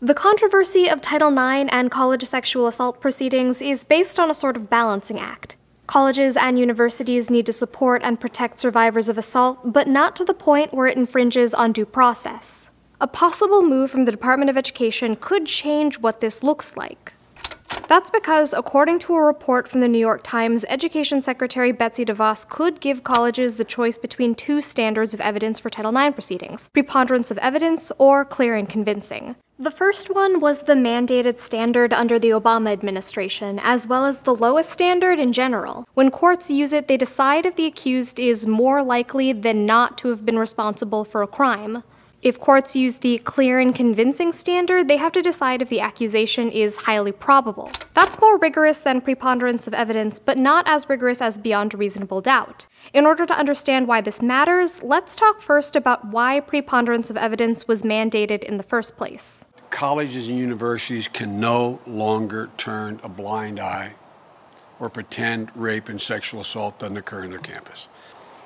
The controversy of Title IX and college sexual assault proceedings is based on a sort of balancing act. Colleges and universities need to support and protect survivors of assault, but not to the point where it infringes on due process. A possible move from the Department of Education could change what this looks like. That's because, according to a report from the New York Times, Education Secretary Betsy DeVos could give colleges the choice between two standards of evidence for Title IX proceedings: preponderance of evidence or clear and convincing. The first one was the mandated standard under the Obama administration, as well as the lowest standard in general. When courts use it, they decide if the accused is more likely than not to have been responsible for a crime. If courts use the clear and convincing standard, they have to decide if the accusation is highly probable. That's more rigorous than preponderance of evidence, but not as rigorous as beyond a reasonable doubt. In order to understand why this matters, let's talk first about why preponderance of evidence was mandated in the first place. Colleges and universities can no longer turn a blind eye or pretend rape and sexual assault doesn't occur on their campus.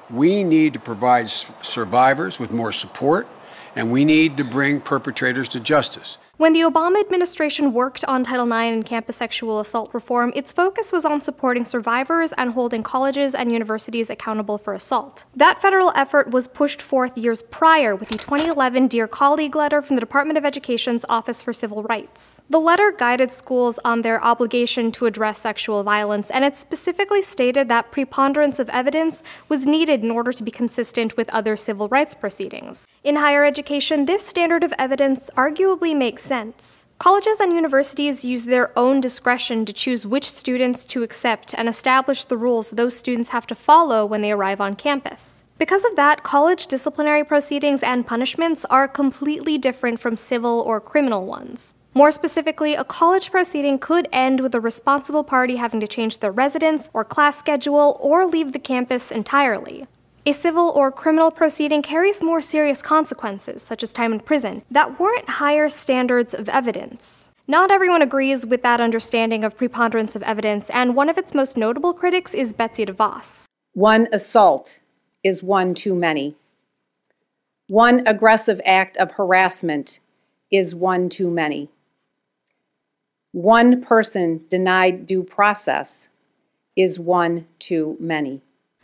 We need to provide survivors with more support, and we need to bring perpetrators to justice. When the Obama administration worked on Title IX and campus sexual assault reform, its focus was on supporting survivors and holding colleges and universities accountable for assault. That federal effort was pushed forth years prior with the 2011 Dear Colleague letter from the Department of Education's Office for Civil Rights. The letter guided schools on their obligation to address sexual violence, and it specifically stated that preponderance of evidence was needed in order to be consistent with other civil rights proceedings. In higher education, this standard of evidence arguably makes sense. Colleges and universities use their own discretion to choose which students to accept and establish the rules those students have to follow when they arrive on campus. Because of that, college disciplinary proceedings and punishments are completely different from civil or criminal ones. More specifically, a college proceeding could end with a responsible party having to change their residence or class schedule or leave the campus entirely. A civil or criminal proceeding carries more serious consequences, such as time in prison, that warrant higher standards of evidence. Not everyone agrees with that understanding of preponderance of evidence, and one of its most notable critics is Betsy DeVos. One assault is one too many. One aggressive act of harassment is one too many. One person denied due process is one too many.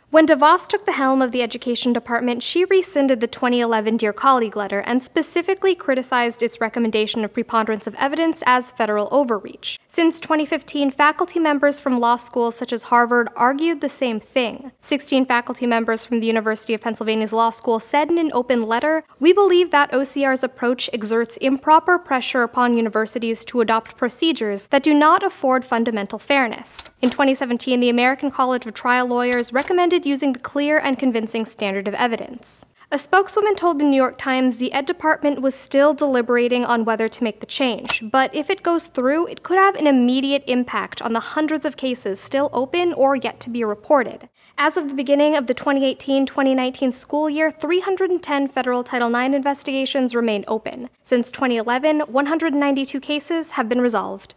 When DeVos took the helm of the Education Department, she rescinded the 2011 Dear Colleague letter and specifically criticized its recommendation of preponderance of evidence as federal overreach. Since 2015, faculty members from law schools such as Harvard argued the same thing. 16 faculty members from the University of Pennsylvania's law school said in an open letter, "We believe that OCR's approach exerts improper pressure upon universities to adopt procedures that do not afford fundamental fairness." In 2017, the American College of Trial Lawyers recommended using the clear and convincing standard of evidence. A spokeswoman told the New York Times the Ed Department was still deliberating on whether to make the change, but if it goes through, it could have an immediate impact on the hundreds of cases still open or yet to be reported. As of the beginning of the 2018-2019 school year, 310 federal Title IX investigations remain open. Since 2011, 192 cases have been resolved.